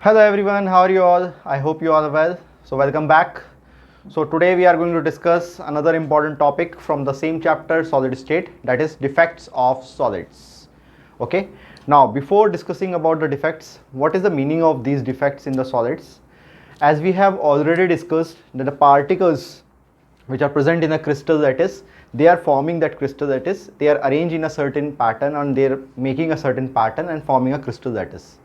Hello everyone, how are you all? I hope you all are well. So welcome back. So today we are going to discuss another important topic from the same chapter, solid state, that is defects of solids. Okay. Now before discussing about the defects, what is the meaning of these defects in the solids? As we have already discussed that the particles which are present in a crystal, that is they are forming that crystal, that is they are arranged in a certain pattern and they are making a certain pattern and forming a crystal, that is.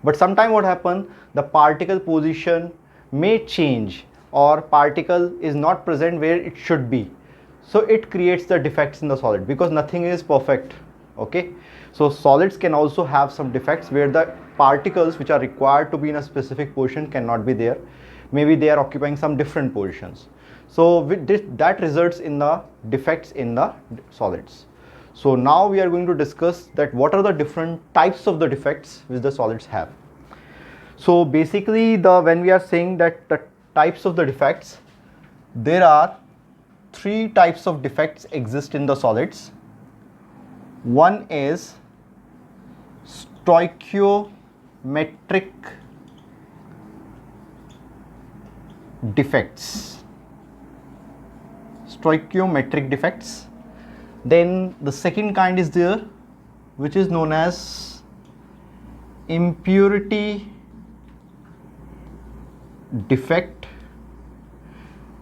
But sometime what happen, the particle position may change or particle is not present where it should be. So it creates the defects in the solid because nothing is perfect. Okay. So solids can also have some defects where the particles which are required to be in a specific position cannot be there. Maybe they are occupying some different positions. So with this, that results in the defects in the solids. So now we are going to discuss that what are the different types of the defects which the solids have. So basically when we are saying that the types of the defects, there are three types of defects exist in the solids. One is stoichiometric defects. Stoichiometric defects. Then the second kind is there, which is known as impurity defect,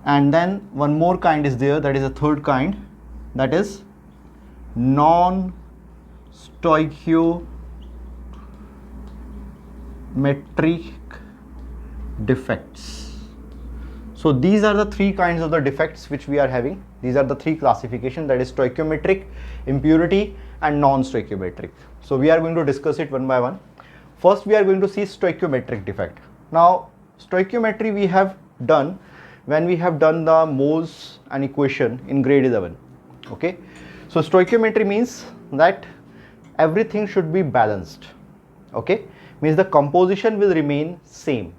and then one more kind is there, that is a third kind, that is non-stoichiometric defects. So these are the three kinds of the defects which we are having. These are the three classifications, that is stoichiometric, impurity and non-stoichiometric. So we are going to discuss it one by one. First we are going to see stoichiometric defect. Now stoichiometry we have done when we have done the moles and equation in grade 11. Okay. So stoichiometry means that everything should be balanced. Okay. Means the composition will remain same.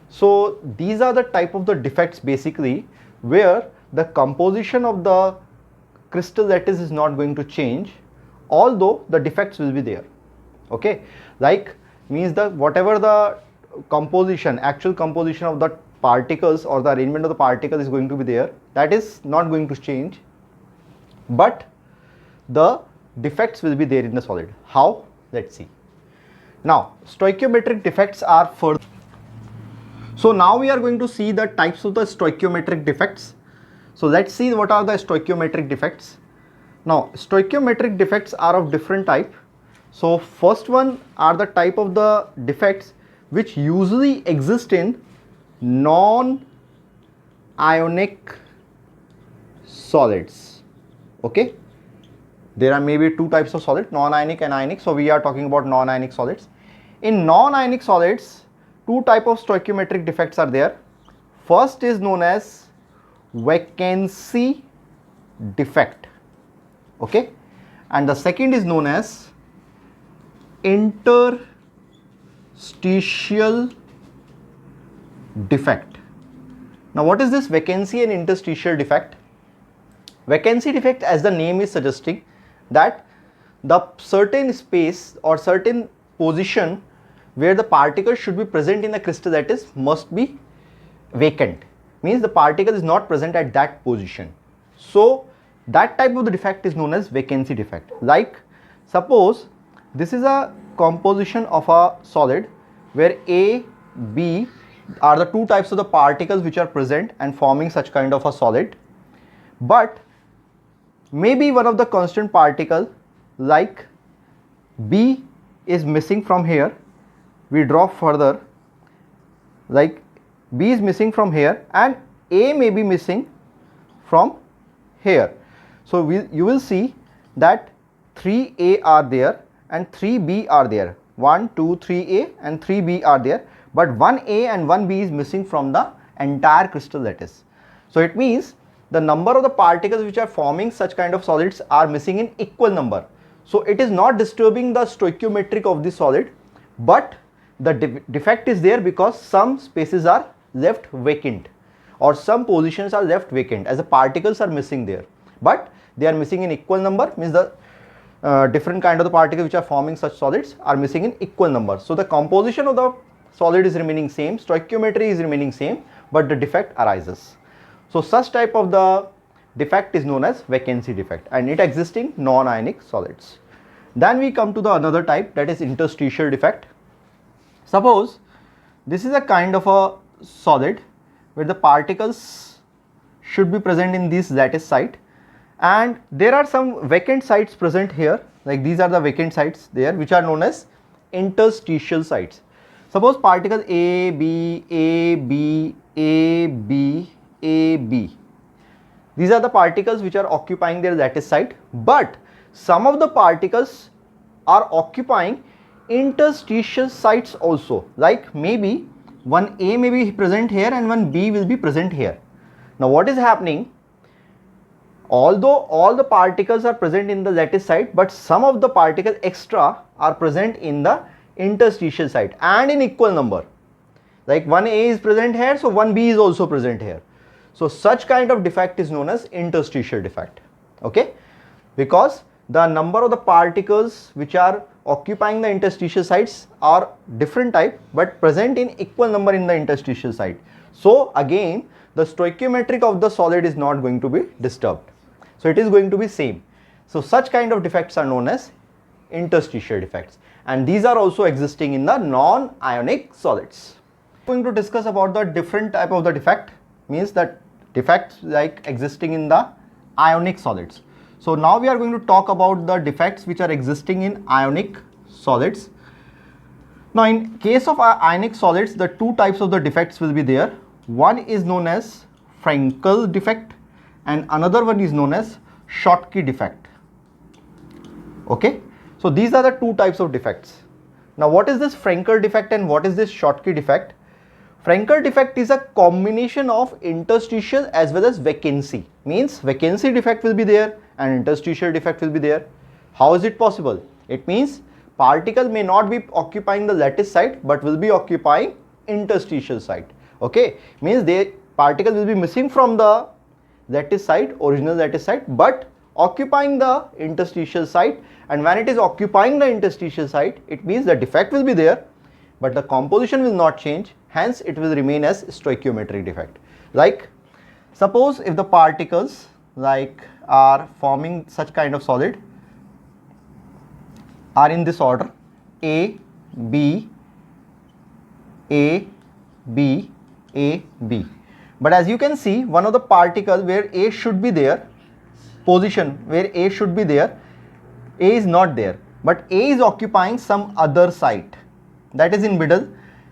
So these are the type of the defects basically where the composition of the crystal lattice is not going to change, although the defects will be there. Okay. Like means the whatever the composition, actual composition of the particles or the arrangement of the particle is going to be there, that is not going to change, but the defects will be there in the solid. How? Let's see. Now stoichiometric defects are further. So now we are going to see the types of the stoichiometric defects. So let's see what are the stoichiometric defects. Now stoichiometric defects are of different type. So first one are the type of the defects which usually exist in non-ionic solids. Okay. There are maybe two types of solid, non-ionic and ionic. So we are talking about non-ionic solids. In non-ionic solids, two type of stoichiometric defects are there. First is known as vacancy defect. Okay. And the second is known as interstitial defect. Now what is this vacancy and interstitial defect? Vacancy defect, as the name is suggesting, that the certain space or certain position where the particle should be present in the crystal lattice must be vacant, means the particle is not present at that position. So that type of the defect is known as vacancy defect. Like suppose this is a composition of a solid where A, B are the two types of the particles which are present and forming such kind of a solid, but maybe one of the constant particle like B is missing from here. We draw further, like B is missing from here and A may be missing from here. So you will see that 3A are there and 3B are there. 1, 2, 3A and 3B are there, but 1A and 1B is missing from the entire crystal lattice. So it means the number of the particles which are forming such kind of solids are missing in equal number. So it is not disturbing the stoichiometric of the solid, but the defect is there because some spaces are left vacant or some positions are left vacant as the particles are missing there, but they are missing in equal number, means the different kind of the particles which are forming such solids are missing in equal number. So the composition of the solid is remaining same, stoichiometry is remaining same, but the defect arises. So such type of the defect is known as vacancy defect, and it exists in non-ionic solids. Then we come to the another type, that is interstitial defect. Suppose this is a kind of a solid where the particles should be present in this lattice site, and there are some vacant sites present here, like these are the vacant sites there, which are known as interstitial sites. Suppose particles A, B, A, B, A, B, A, B. These are the particles which are occupying their lattice site, but some of the particles are occupying interstitial sites also, like maybe one A may be present here and one B will be present here. Now what is happening? Although all the particles are present in the lattice site, but some of the particles extra are present in the interstitial site and in equal number. Like one A is present here, so one B is also present here. So such kind of defect is known as interstitial defect. Okay, because the number of the particles which are occupying the interstitial sites are different type, but present in equal number in the interstitial site. So again, the stoichiometric of the solid is not going to be disturbed. So it is going to be same. So such kind of defects are known as interstitial defects, and these are also existing in the non-ionic solids. We are going to discuss about the different type of the defect, means that defects like existing in the ionic solids. So now we are going to talk about the defects which are existing in ionic solids. Now in case of ionic solids, the two types of the defects will be there. One is known as Frankel defect and another one is known as Schottky defect. Okay, so these are the two types of defects. Now what is this Frankel defect and what is this Schottky defect? Frankel defect is a combination of interstitial as well as vacancy. Means vacancy defect will be there and interstitial defect will be there. How is it possible? It means particle may not be occupying the lattice site but will be occupying interstitial site. Okay, means the particle will be missing from the lattice site, original lattice site, but occupying the interstitial site, and when it is occupying the interstitial site, it means the defect will be there but the composition will not change, hence it will remain as stoichiometric defect. Like suppose if the particles like are forming such kind of solid are in this order A, B, A, B, A, B, but as you can see, one of the particles where A should be there, position where A should be there, A is not there, but A is occupying some other site that is in middle,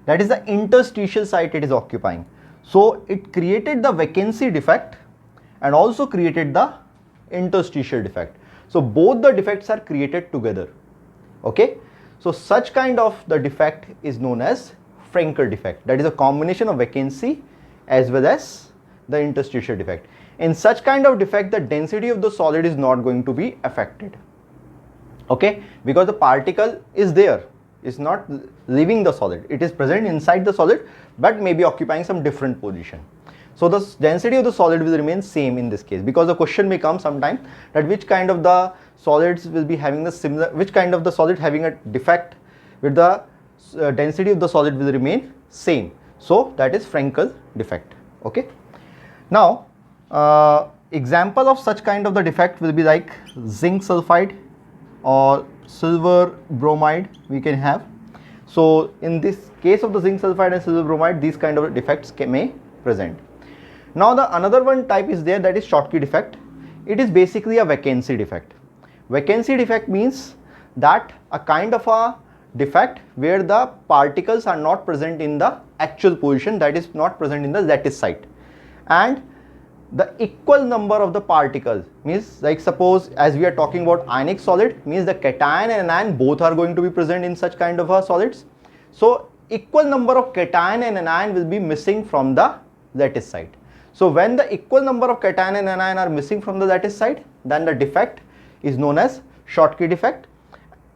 that is the interstitial site it is occupying. So it created the vacancy defect and also created the interstitial defect. So both the defects are created together. Okay, so such kind of the defect is known as Frankel defect, that is a combination of vacancy as well as the interstitial defect. In such kind of defect, the density of the solid is not going to be affected. Okay, because the particle is there, is not leaving the solid, it is present inside the solid but may be occupying some different position. So the density of the solid will remain same in this case, because the question may come sometime that which kind of the solids will be having the similar, which kind of the solid having a defect with the density of the solid will remain same. So that is Frankel defect. Okay, now example of such kind of the defect will be like zinc sulfide or silver bromide we can have. So in this case of the zinc sulfide and silver bromide, these kind of defects may present. Now the another one type is there, that is Schottky defect. It is basically a vacancy defect. Vacancy defect means that a kind of a defect where the particles are not present in the actual position, that is not present in the lattice site, and the equal number of the particles, means like suppose as we are talking about ionic solid, means the cation and anion both are going to be present in such kind of a solids. So equal number of cation and anion will be missing from the lattice site. So when the equal number of cation and anion are missing from the lattice site, then the defect is known as Schottky defect,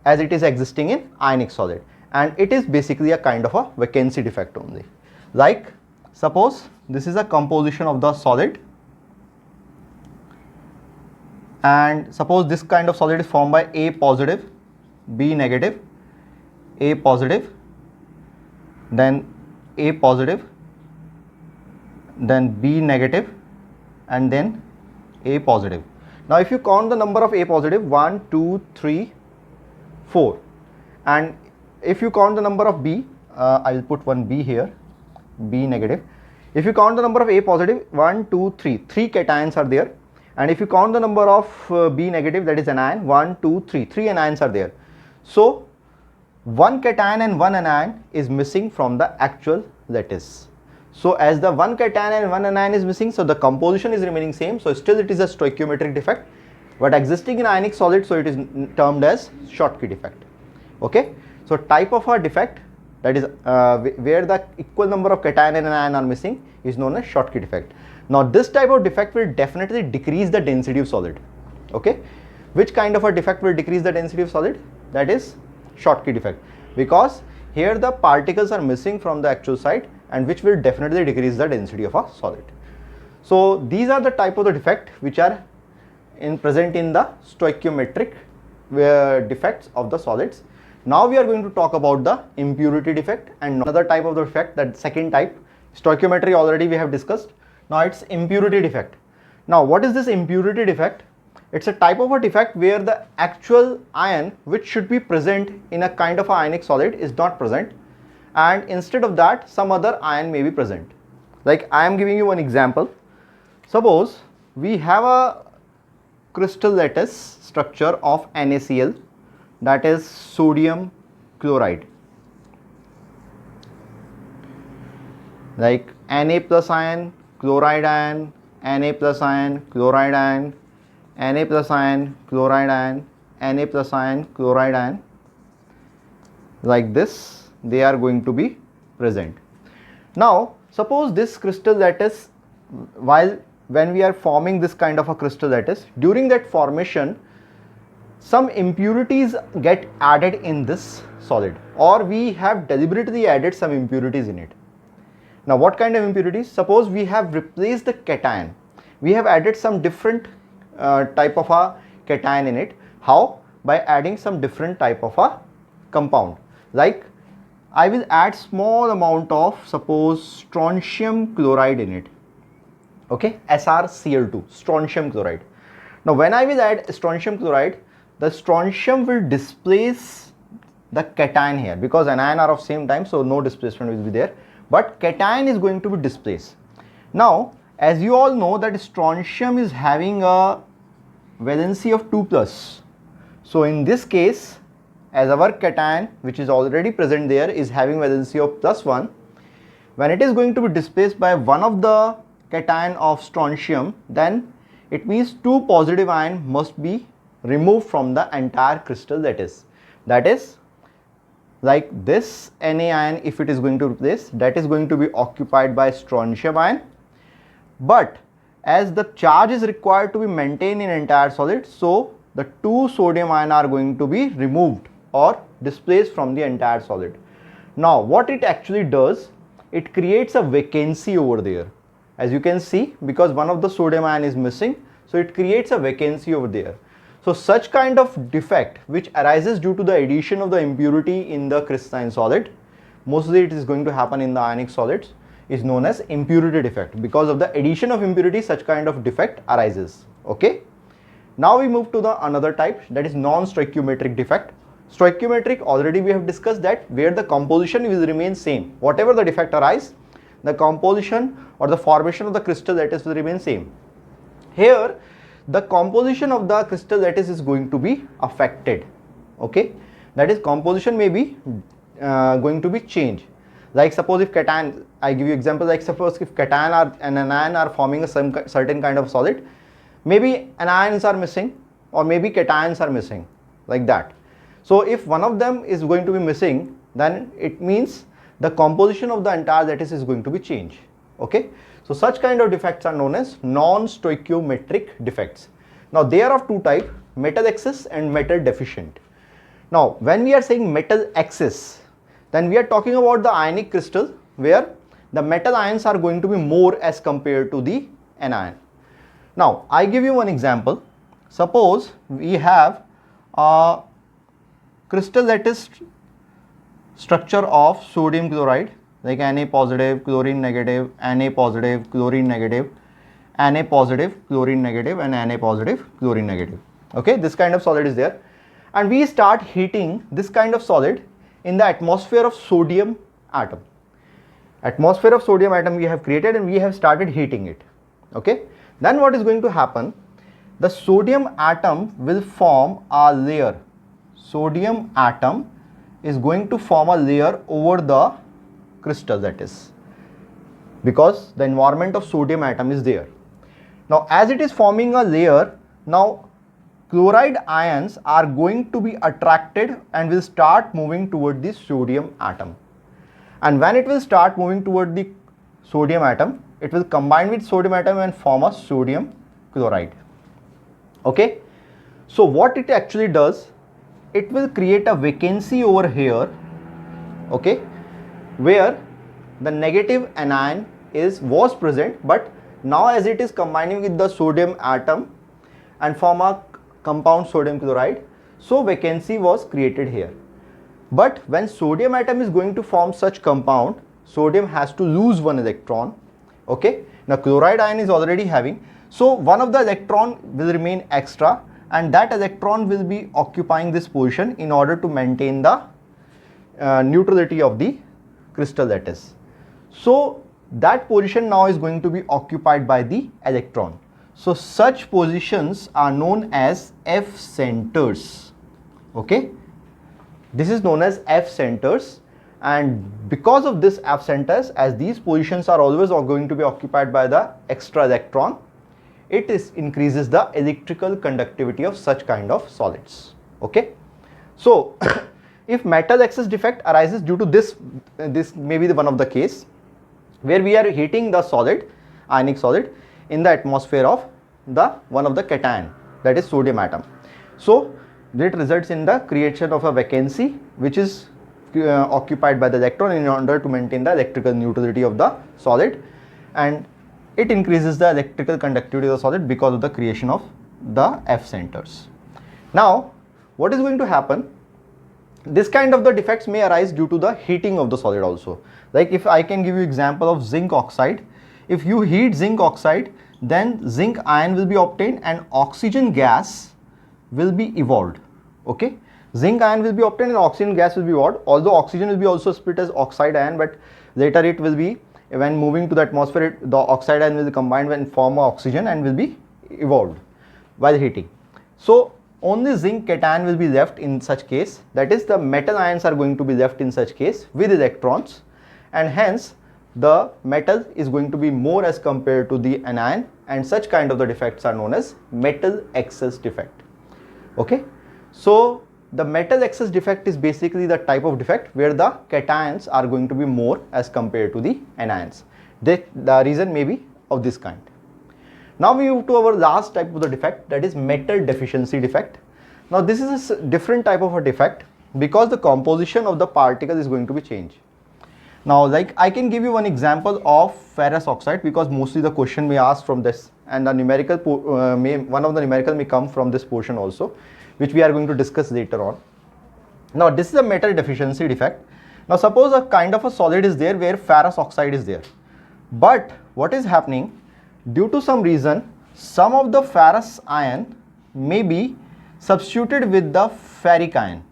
as it is existing in ionic solid, and it is basically a kind of a vacancy defect only. Like suppose this is a composition of the solid, and suppose this kind of solid is formed by A positive, B negative, A positive, then A positive, then B negative, and then A positive. Now if you count the number of A positive, 1, 2, 3, 4, and if you count the number of B, I will put one B here, B negative. If you count the number of A positive, 1, 2, 3, 3 cations are there, and if you count the number of B negative, that is anion, 1, 2, 3, 3 anions are there. So one cation and one anion is missing from the actual lattice. So as the one cation and one anion is missing, so the composition is remaining same, so still it is a stoichiometric defect, but existing in ionic solid, so it is termed as Schottky defect. Okay, so type of a defect, that is where the equal number of cation and anion are missing, is known as Schottky defect. Now this type of defect will definitely decrease the density of solid. Okay, which kind of a defect will decrease the density of solid? That is Schottky defect, because here the particles are missing from the actual site, and which will definitely decrease the density of a solid. So these are the type of the defect which are present in the stoichiometric defects of the solids. Now we are going to talk about the impurity defect and another type of the defect, that second type. Stoichiometry already we have discussed. Now it's impurity defect. Now what is this impurity defect? It's a type of a defect where the actual ion which should be present in a kind of a ionic solid is not present, and instead of that some other ion may be present. Like I am giving you one example. Suppose we have a crystal lattice structure of NaCl, that is sodium chloride, like Na plus ion, chloride ion, Na plus ion, chloride ion, Na plus ion, chloride ion, Na plus ion, chloride ion, like this they are going to be present. Now suppose this crystal lattice, when we are forming this kind of a crystal lattice, during that formation some impurities get added in this solid, or we have deliberately added some impurities in it. Now what kind of impurities? Suppose we have replaced the cation, we have added some different type of a cation in it. How? By adding some different type of a compound. Like I will add small amount of, suppose, strontium chloride in it. Okay, SrCl2, strontium chloride. Now when I will add strontium chloride, the strontium will displace the cation here, because anion are of same time, so no displacement will be there, but cation is going to be displaced. Now as you all know that strontium is having a valency of 2+. So in this case, as our cation which is already present there is having valency of +1, when it is going to be displaced by one of the cation of strontium, then it means 2 positive ion must be removed from the entire crystal lattice. That is, like this Na ion, if it is going to replace, that is going to be occupied by strontium ion, but as the charge is required to be maintained in entire solid, so the 2 sodium ion are going to be removed or displaced from the entire solid. Now what it actually does, it creates a vacancy over there, as you can see, because one of the sodium ion is missing, so it creates a vacancy over there. So such kind of defect which arises due to the addition of the impurity in the crystalline solid, mostly it is going to happen in the ionic solids, is known as impurity defect. Because of the addition of impurity, such kind of defect arises. Okay, now we move to the another type, that is non-stoichiometric defect. Stoichiometric, already we have discussed that, where the composition will remain same. Whatever the defect arise, the composition or the formation of the crystal lattice will remain same. Here the composition of the crystal lattice is going to be affected. Okay, that is, composition may be going to be changed. Like suppose if cation, I give you example, like suppose if cation and anion are forming a certain kind of solid, maybe anions are missing or maybe cations are missing, like that. So if one of them is going to be missing, then it means the composition of the entire lattice is going to be changed. Okay, so such kind of defects are known as non-stoichiometric defects. Now they are of two types, metal excess and metal deficient. Now when we are saying metal excess, then we are talking about the ionic crystal where the metal ions are going to be more as compared to the anion. Now I give you one example. Suppose we have a crystal lattice structure of sodium chloride, like Na positive, chlorine negative, Na positive, chlorine negative, Na positive, chlorine negative, and Na positive, chlorine negative. Okay, this kind of solid is there, and we start heating this kind of solid in the atmosphere of sodium atom. Atmosphere of sodium atom we have created, and we have started heating it. Okay, then what is going to happen? The sodium atom will form a layer. Sodium atom is going to form a layer over the crystal, that is because the environment of sodium atom is there. Now as it is forming a layer, now chloride ions are going to be attracted and will start moving toward the sodium atom. And when it will start moving toward the sodium atom, it will combine with sodium atom and form a sodium chloride. Okay, so what it actually does, it will create a vacancy over here, okay, where the negative anion was present, but now as it is combining with the sodium atom and form a compound sodium chloride, so vacancy was created here. But when sodium atom is going to form such compound, sodium has to lose one electron. Okay, now chloride ion is already having, so one of the electron will remain extra, and that electron will be occupying this position in order to maintain the neutrality of the crystal lattice. So that position now is going to be occupied by the electron. So such positions are known as F centers. Okay, this is known as F centers, and because of this F centers, as these positions are always going to be occupied by the extra electron, it increases the electrical conductivity of such kind of solids. Okay, so if metal excess defect arises due to this may be one of the case where we are heating the solid, ionic solid, in the atmosphere of one of the cation, that is sodium atom. So that results in the creation of a vacancy which is occupied by the electron in order to maintain the electrical neutrality of the solid, and it increases the electrical conductivity of the solid because of the creation of the F centers. Now what is going to happen? This kind of the defects may arise due to the heating of the solid also. Like if I can give you example of zinc oxide, if you heat zinc oxide, then zinc ion will be obtained and oxygen gas will be evolved. Okay, zinc ion will be obtained and oxygen gas will be evolved, although oxygen will be also split as oxide ion, but later it will be, when moving to the atmosphere, the oxide ion will combine and form oxygen and will be evolved while heating. So only zinc cation will be left in such case, that is the metal ions are going to be left in such case with electrons, and hence the metal is going to be more as compared to the anion, and such kind of the defects are known as metal excess defect. Okay, so the metal excess defect is basically the type of defect where the cations are going to be more as compared to the anions. The reason may be of this kind. Now we move to our last type of the defect, that is metal deficiency defect. Now this is a different type of a defect because the composition of the particle is going to be changed. Now like I can give you one example of ferrous oxide, because mostly the question may ask from this, and the numerical one of the numerical may come from this portion also, which we are going to discuss later on. Now this is a metal deficiency defect. Now suppose a kind of a solid is there where ferrous oxide is there, but what is happening, due to some reason some of the ferrous ion may be substituted with the ferric ion,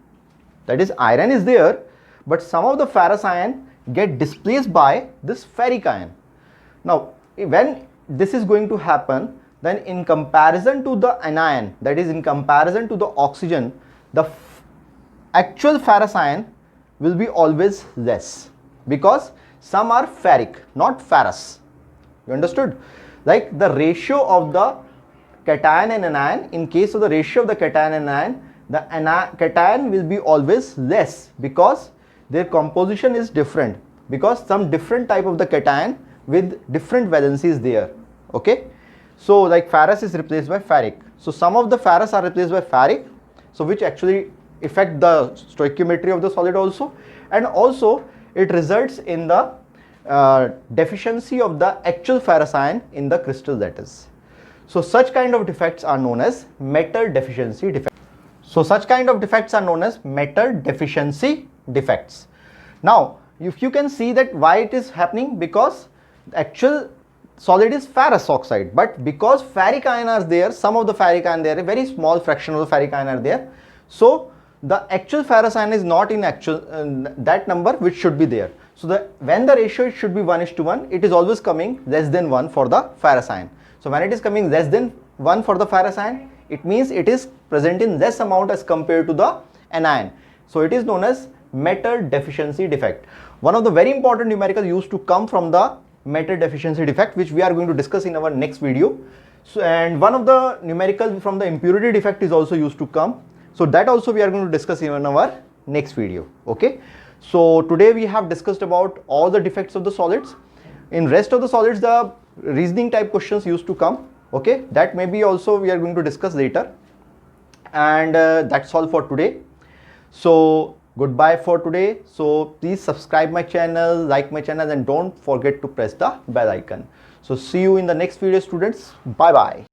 that is iron is there, but some of the ferrous ion get displaced by this ferric ion. Now when this is going to happen, then in comparison to the anion, that is in comparison to the oxygen, the actual ferrous ion will be always less, because some are ferric, not ferrous. You understood? Like the ratio of the cation and anion, in case of the ratio of the cation and anion, the cation will be always less because their composition is different, because some different type of the cation with different valencies there. Okay, so like ferrous is replaced by ferric, so some of the ferrous are replaced by ferric, so which actually affect the stoichiometry of the solid also, and also it results in the deficiency of the actual ferrous ion in the crystal lattice. So such kind of defects are known as metal deficiency defects. So such kind of defects are known as metal deficiency defects. Now if you can see that why it is happening, because the actual solid is ferrous oxide, but because ferric ion are there, some of the ferric ion there, a very small fraction of the ferric ion are there, so the actual ferrous ion is not in actual that number which should be there. So when the ratio it should be 1:1, it is always coming less than 1 for the ferrous ion. So when it is coming less than 1 for the ferrous ion, it means it is present in less amount as compared to the anion. So it is known as metal deficiency defect. One of the very important numerical used to come from the metal deficiency defect, which we are going to discuss in our next video. So, and one of the numerical from the impurity defect is also used to come. So that also we are going to discuss in our next video. Okay. So today we have discussed about all the defects of the solids. In rest of the solids, the reasoning type questions used to come. Okay. That maybe also we are going to discuss later. And that's all for today. So goodbye for today. So please subscribe my channel, like my channel, and don't forget to press the bell icon. So see you in the next video, students. Bye bye.